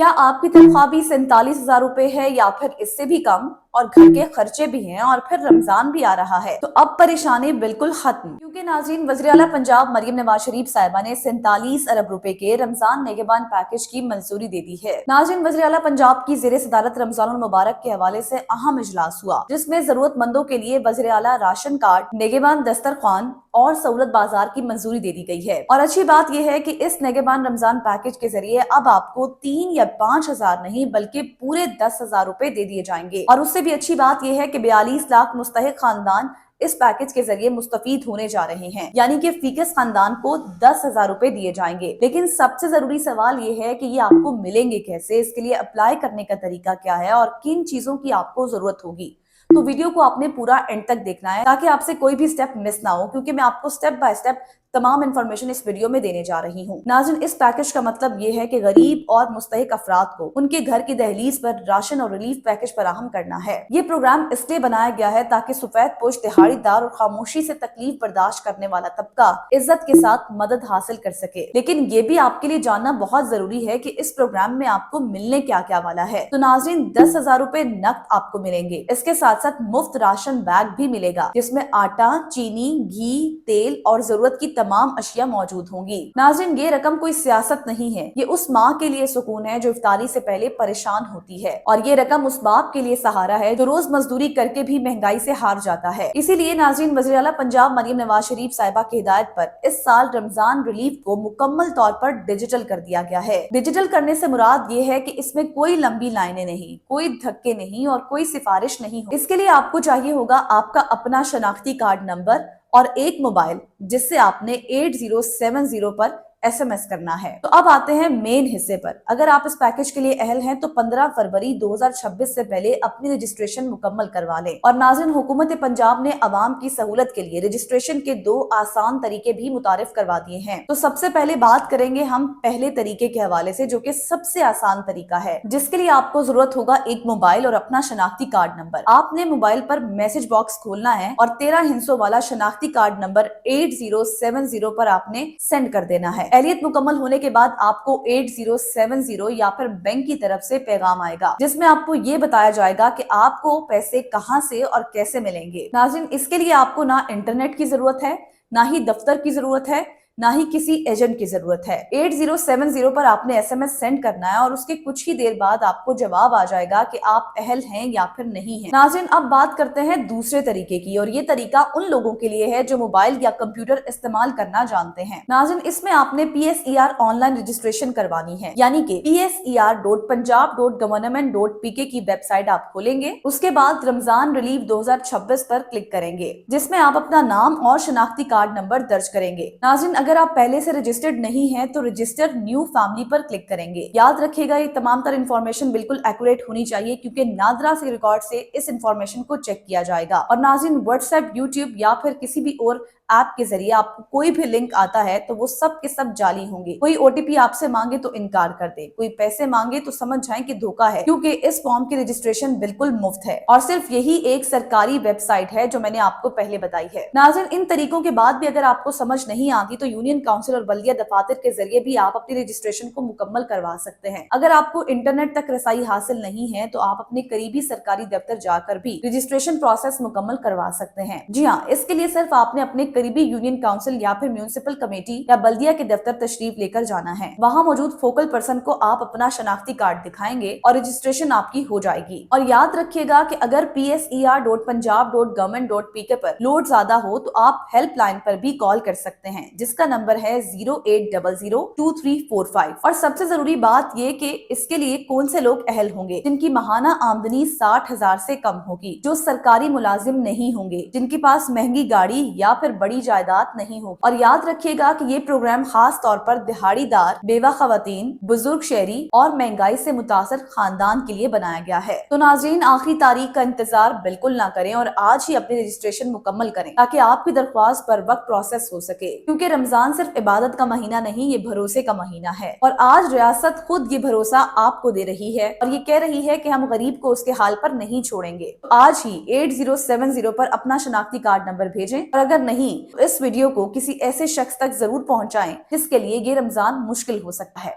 क्या आपकी तनख्वाह भी 47,000 रुपए है या फिर इससे भी कम और घर के खर्चे भी हैं और फिर रमजान भी आ रहा है, तो अब परेशानी बिल्कुल खत्म, क्योंकि नाज़रीन वज़ीर आला पंजाब मरियम नवाज शरीफ साहिबा ने 47 अरब रुपए के रमजान नेगेबान पैकेज की मंजूरी दे दी है। नाज़रीन वज़ीर आला पंजाब की ज़ेरे सदारत रमजान मुबारक के हवाले से अहम इजलास हुआ, जिसमें जरूरतमंदों के लिए वज़ीर आला राशन कार्ड, नेगेबान दस्तरखान और सहूलत बाजार की मंजूरी दे दी गई है। और अच्छी बात यह है कि इस नेगेबान रमजान पैकेज के जरिए अब आपको 3 या 5,000 नहीं बल्कि पूरे 10,000 रुपए दे दिए जाएंगे। और उससे भी अच्छी बात यह है कि 42 लाख मुस्तहिक खानदान इस पैकेज के जरिए मुस्तफीद होने जा रहे हैं, यानी कि फीकस खानदान को 10,000 रुपए दिए जाएंगे। लेकिन सबसे जरूरी सवाल ये है कि ये आपको मिलेंगे कैसे, इसके लिए अप्लाई करने का तरीका क्या है और किन चीजों की आपको जरूरत होगी। तो वीडियो को आपने पूरा एंड तक देखना है ताकि आपसे कोई भी स्टेप मिस ना हो, क्योंकि मैं आपको स्टेप बाय स्टेप तमाम इन्फॉर्मेशन इस वीडियो में देने जा रही हूँ। नाज़रीन, इस पैकेज का मतलब ये है कि गरीब और मुस्तहिक अफराद को उनके घर की दहलीज पर राशन और रिलीफ पैकेज फराहम करना है। ये प्रोग्राम इसलिए बनाया गया है ताकि सफेद पोश दिहाड़ीदार और खामोशी से तकलीफ बर्दाश्त करने वाला तबका इज्जत के साथ मदद हासिल कर सके। लेकिन ये भी आपके लिए जानना बहुत जरूरी है कि इस प्रोग्राम में आपको मिलने क्या क्या वाला है। तो नाज़रीन, 10,000 रुपए नकद आपको मिलेंगे। इसके साथ साथ मुफ्त राशन बैग भी मिलेगा, जिसमें आटा, चीनी, घी, तेल और जरूरत की तमाम अशिया मौजूद होंगी। नाज़रीन, ये रकम कोई सियासत नहीं है, ये उस माँ के लिए सुकून है जो इफ्तारी से पहले परेशान होती है, और ये रकम उस बाप के लिए सहारा है जो रोज मजदूरी करके भी महंगाई से हार जाता है। इसीलिए नाज़रीन, वज़ीर आला पंजाब मरियम नवाज शरीफ साहिबा की हिदायत पर इस साल रमजान रिलीफ को मुकम्मल तौर पर डिजिटल कर दिया गया है। डिजिटल करने से मुराद ये है कि इसमें कोई लंबी लाइनें नहीं, कोई धक्के नहीं और कोई सिफारिश नहीं हो। इसके लिए आपको चाहिए होगा आपका अपना शनाख्ती कार्ड नंबर और एक मोबाइल, जिससे आपने 8070 पर SMS करना है। तो अब आते हैं मेन हिस्से पर। अगर आप इस पैकेज के लिए अहल हैं तो 15 फरवरी 2026 से पहले अपनी रजिस्ट्रेशन मुकम्मल करवा लें। और नाज़रीन, हुकूमत पंजाब ने अवाम की सहूलत के लिए रजिस्ट्रेशन के 2 आसान तरीके भी मुतारिफ करवा दिए हैं। तो सबसे पहले बात करेंगे हम पहले तरीके के हवाले से, जो कि सबसे आसान तरीका है, जिसके लिए आपको जरूरत होगा एक मोबाइल और अपना शनाख्ती कार्ड नंबर। आपने मोबाइल पर मैसेज बॉक्स खोलना है और 13 हिस्सों वाला शनाख्ती कार्ड नंबर 8070 पर आपने सेंड कर देना है। एहलियत मुकम्मल होने के बाद आपको 8070 या फिर बैंक की तरफ से पैगाम आएगा, जिसमें आपको ये बताया जाएगा कि आपको पैसे कहां से और कैसे मिलेंगे। नाज़रीन, इसके लिए आपको ना इंटरनेट की जरूरत है, ना ही दफ्तर की जरूरत है, ना ही किसी एजेंट की जरूरत है। 8070 पर आपने SMS सेंड करना है और उसके कुछ ही देर बाद आपको जवाब आ जाएगा कि आप अहल हैं या फिर नहीं हैं। नाज़रीन, अब बात करते हैं दूसरे तरीके की, और ये तरीका उन लोगों के लिए है जो मोबाइल या कंप्यूटर इस्तेमाल करना जानते हैं। नाज़रीन, इसमें आपने PSER ऑनलाइन रजिस्ट्रेशन करवानी है, यानी कि PSER.punjab.government.pk की वेबसाइट आप खोलेंगे। उसके बाद रमजान रिलीफ 2026 पर क्लिक करेंगे, जिसमें आप अपना नाम और शनाख्ती कार्ड नंबर दर्ज करेंगे। नाज़रीन, अगर आप पहले से रजिस्टर्ड नहीं हैं तो रजिस्टर न्यू फैमिली पर क्लिक करेंगे। याद रखिएगा, ये तमाम तर इन्फॉर्मेशन बिल्कुल एक्यूरेट होनी चाहिए, क्योंकि नादरा से रिकॉर्ड से इस इन्फॉर्मेशन को चेक किया जाएगा। और नाज़रीन, व्हाट्सएप, यूट्यूब या फिर किसी भी और ऐप के जरिए आपको कोई भी लिंक आता है तो वो सब के सब जाली होंगे। कोई OTP आपसे मांगे तो इनकार कर दे, कोई पैसे मांगे तो समझ जाएं कि धोखा है, क्योंकि इस फॉर्म की रजिस्ट्रेशन बिल्कुल मुफ्त है और सिर्फ यही एक सरकारी वेबसाइट है जो मैंने आपको पहले बताई है। नाज़रीन, इन तरीकों के बाद भी अगर आपको समझ नहीं आती तो यूनियन काउंसिल और बल्दिया दफातर के जरिए भी आप अपनी रजिस्ट्रेशन को मुकम्मल करवा सकते हैं। अगर आपको इंटरनेट तक रसाई हासिल नहीं है तो आप अपने करीबी सरकारी दफ्तर जाकर भी रजिस्ट्रेशन प्रोसेस मुकम्मल करवा सकते हैं। जी हाँ, इसके लिए सिर्फ आपने अपने करीबी यूनियन काउंसिल या फिर म्यूनिसिपल कमेटी या बल्दिया के दफ्तर तशरीफ लेकर जाना है। वहाँ मौजूद फोकल पर्सन को आप अपना शनाख्ती कार्ड दिखाएंगे और रजिस्ट्रेशन आपकी हो जाएगी। और याद रखिएगा कि अगर PSER.punjab.government.pk पर लोड ज्यादा हो तो आप हेल्पलाइन पर भी कॉल कर सकते हैं, जिसका नंबर है 08002345। और सबसे जरूरी बात ये कि इसके लिए कौन से लोग अहल होंगे, जिनकी माहाना आमदनी 60,000 से कम होगी, जो सरकारी मुलाजिम नहीं होंगे, जिनके पास महंगी गाड़ी या फिर बड़ी जायदाद नहीं होगी। और याद रखिएगा कि ये प्रोग्राम खास तौर पर दिहाड़ीदार, बेवा खवातीन, बुजुर्ग शहरी और महंगाई से मुतासर खानदान के लिए बनाया गया है। तो नाज़रीन, आखिरी तारीख का इंतजार बिल्कुल ना करें और आज ही अपनी रजिस्ट्रेशन मुकम्मल करें ताकि आपकी दरख्वास्त पर वक्त प्रोसेस हो सके, क्योंकि रमजान सिर्फ इबादत का महीना नहीं, ये भरोसे का महीना है। और आज रियासत खुद ये भरोसा आपको दे रही है और ये कह रही है कि हम गरीब को उसके हाल पर नहीं छोड़ेंगे। तो आज ही 8070 पर अपना शनाख्ती कार्ड नंबर भेजें, और अगर नहीं तो इस वीडियो को किसी ऐसे शख्स तक जरूर पहुंचाएं जिसके लिए ये रमजान मुश्किल हो सकता है।